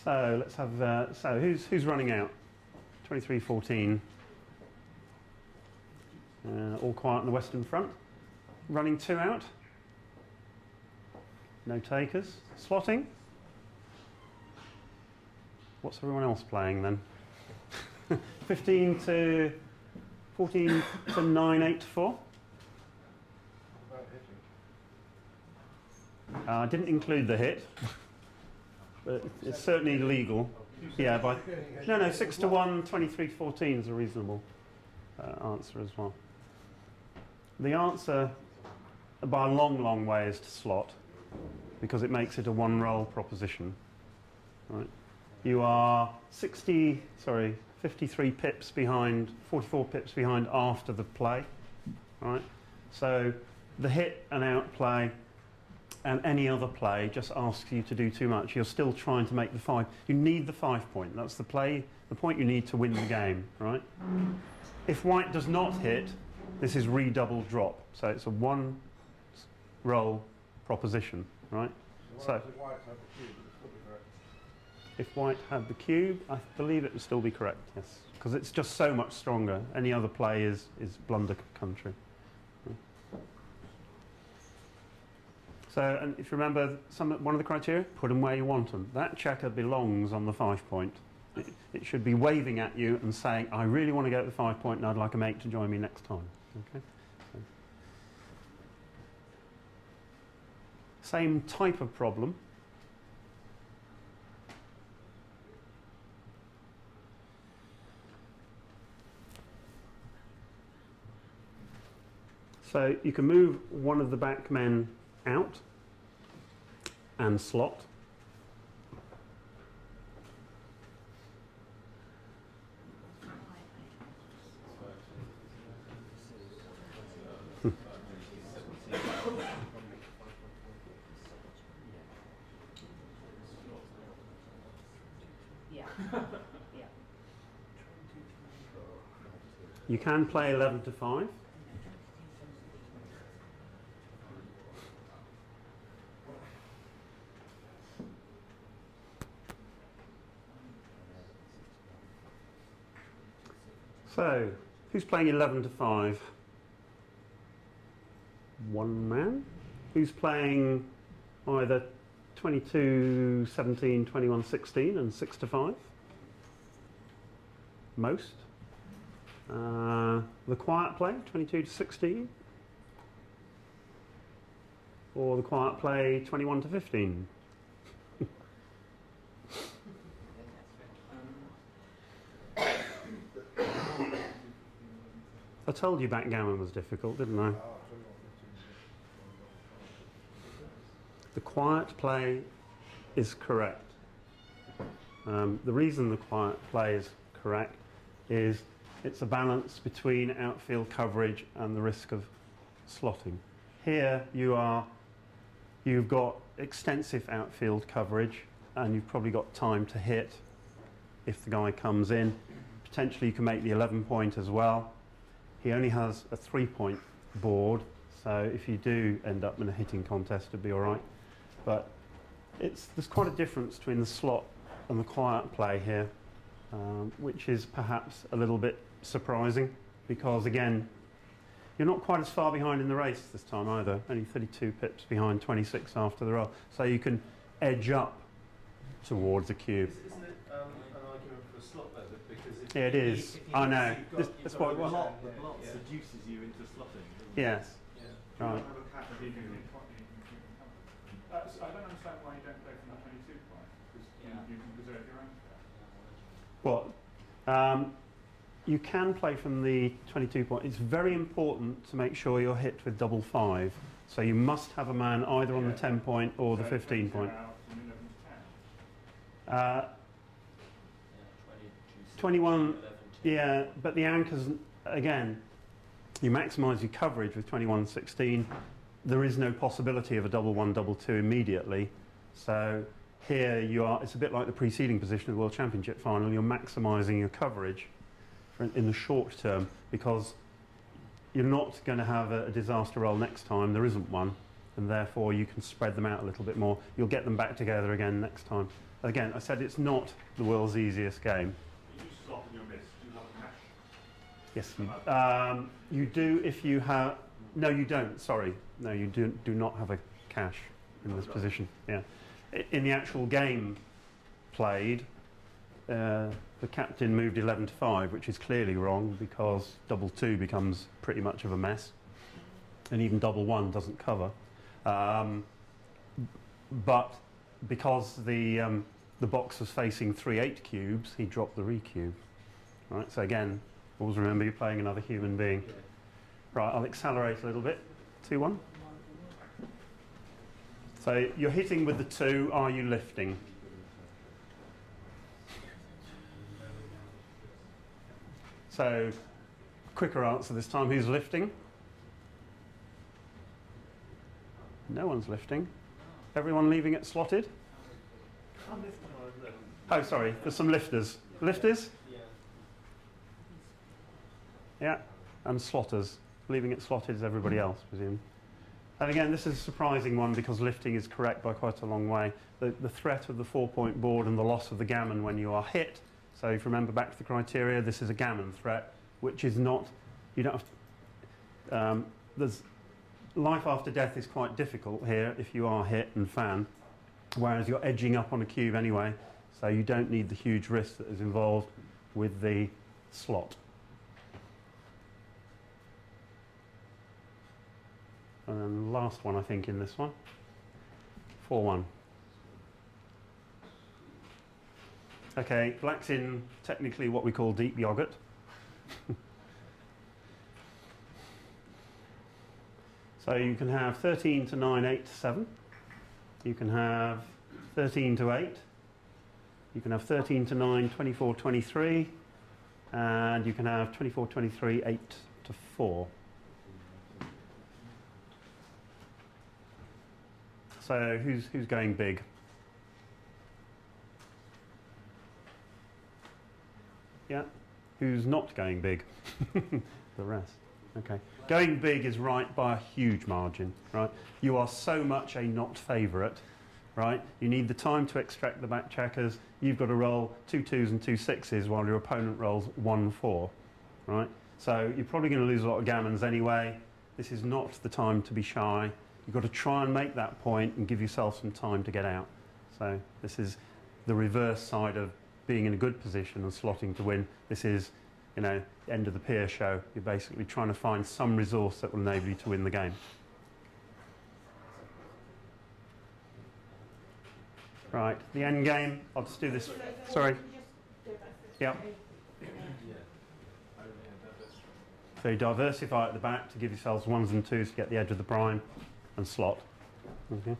So let's have. So who's running out? 23-14. All quiet on the Western Front. Running 2 out. No takers. Slotting. What's everyone else playing then? 15 to 14 to 9, 8 to 4. I didn't include the hit, but it's certainly legal. Yeah, no, 6 to 1, 23-14 is a reasonable answer as well. The answer, by a long, long way, is to slot, because it makes it a one-roll proposition. Right? You are 53 pips behind, 44 pips behind after the play. Right? So the hit and out play and any other play just asks you to do too much. You're still trying to make the 5. You need the 5 point. That's the point you need to win the game, right? If white does not hit, this is redouble drop. So it's a one roll proposition, right? So if white had the cube, I believe it would still be correct, yes. Because it's just so much stronger. Any other play is blunder country. So, and if you remember one of the criteria, put them where you want them. That checker belongs on the 5 point. It should be waving at you and saying, I really want to go to the 5 point and I'd like a mate to join me next time. Okay. Same type of problem. So you can move one of the back men out and slot. You can play 11 to 5. So, who's playing 11 to 5? One man. Who's playing either 22-17, 21-16 and 6 to 5? Most. The quiet play, 22 to 16? Or the quiet play, 21 to 15? I told you backgammon was difficult, didn't I? The quiet play is correct. The reason the quiet play is correct is it's a balance between outfield coverage and the risk of slotting. Here you've got extensive outfield coverage and you've probably got time to hit if the guy comes in. Potentially you can make the 11 point as well. He only has a 3 point board, so if you do end up in a hitting contest, it'd be all right. But there's quite a difference between the slot and the quiet play here, which is perhaps a little bit surprising because, again, you're not quite as far behind in the race this time either, only 32 pips behind 26 after the roll. So you can edge up towards the cube. Isn't it an argument for a slot though? Because if it is. I know. That's what the block seduces you into slotting. Yes. Yeah. Right. So I don't understand why you don't play from the 22 point, because you can preserve your own Well, you can play from the 22 point. It's very important to make sure you're hit with double 5. So you must have a man either on the 10 point or the 15 point. 21, yeah, but the anchors, again, you maximise your coverage with 21-16. There is no possibility of a double 1, double 2 immediately. So here you are, it's a bit like the preceding position of the World Championship final. You're maximising your coverage in the short term because you're not going to have a disaster roll next time. There isn't one. and therefore you can spread them out a little bit more. You'll get them back together again next time. Again, I said it's not the world's easiest game. You slot in your miss. Do you have a cash? Yes, you do if you have... No, you don't, sorry. No, you do not have a cash in this position. Yeah. In the actual game played, the captain moved 11 to 5, which is clearly wrong because double 2 becomes pretty much of a mess, and even double 1 doesn't cover. But because the box was facing 3 8 cubes, he dropped the recube. Right. So again, always remember you're playing another human being. Right. I'll accelerate a little bit. 2-1. So you're hitting with the 2. Are you lifting? So, quicker answer this time. Who's lifting? No one's lifting. Everyone leaving it slotted? Oh, sorry. There's some lifters. Lifters? Yeah. And slotters. Leaving it slotted is everybody else, presume. And again, this is a surprising one because lifting is correct by quite a long way. The threat of the 4-point board and the loss of the gammon when you are hit. So if you remember back to the criteria, this is a gammon threat, which is not, you don't have to, there's, life after death is quite difficult here if you are hit and fan, whereas you're edging up on a cube anyway, so you don't need the huge risk that is involved with the slot. And then the last one, I think, in this one, 4-1. Okay, black's in technically what we call deep yogurt. So you can have 13 to 9, 8 to 7. You can have 13 to 8. You can have 13 to 9, 24, 23. And you can have 24, 23, 8 to 4. So who's going big? Yeah. Who's not going big? The rest. Okay. Going big is right by a huge margin, right? You are so much a not favourite, right? You need the time to extract the back checkers. You've got to roll 2 2s and 2 6s while your opponent rolls 1 4, right? So you're probably going to lose a lot of gammons anyway. This is not the time to be shy. You've got to try and make that point and give yourself some time to get out. So this is the reverse side of being in a good position and slotting to win. This is, you know, end of the pier show. You're basically trying to find some resource that will enable you to win the game. Right, the end game. I'll just do this. Sorry. Yeah. So you diversify at the back to give yourselves 1s and 2s to get the edge of the prime and slot. Okay.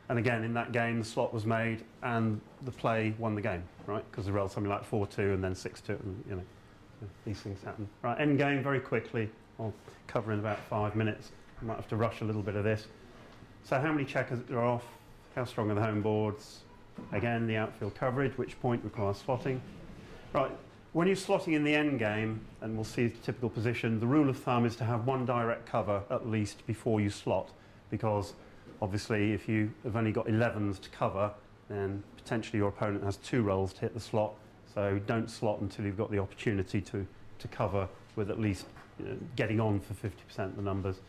And again, in that game, the slot was made and the play won the game, right? Because they rolled something like 4-2 and then 6-2, and you know, these things happen. Right, end game very quickly. I'll cover in about 5 minutes. I might have to rush a little bit of this. So how many checkers are off? How strong are the home boards? Again, the outfield coverage, which point requires slotting. Right, when you're slotting in the end game, and we'll see the typical position, the rule of thumb is to have 1 direct cover at least before you slot, because obviously if you have only got 11s to cover, then potentially your opponent has 2 rolls to hit the slot. So don't slot until you've got the opportunity to cover with at least, you know, getting on for 50% of the numbers.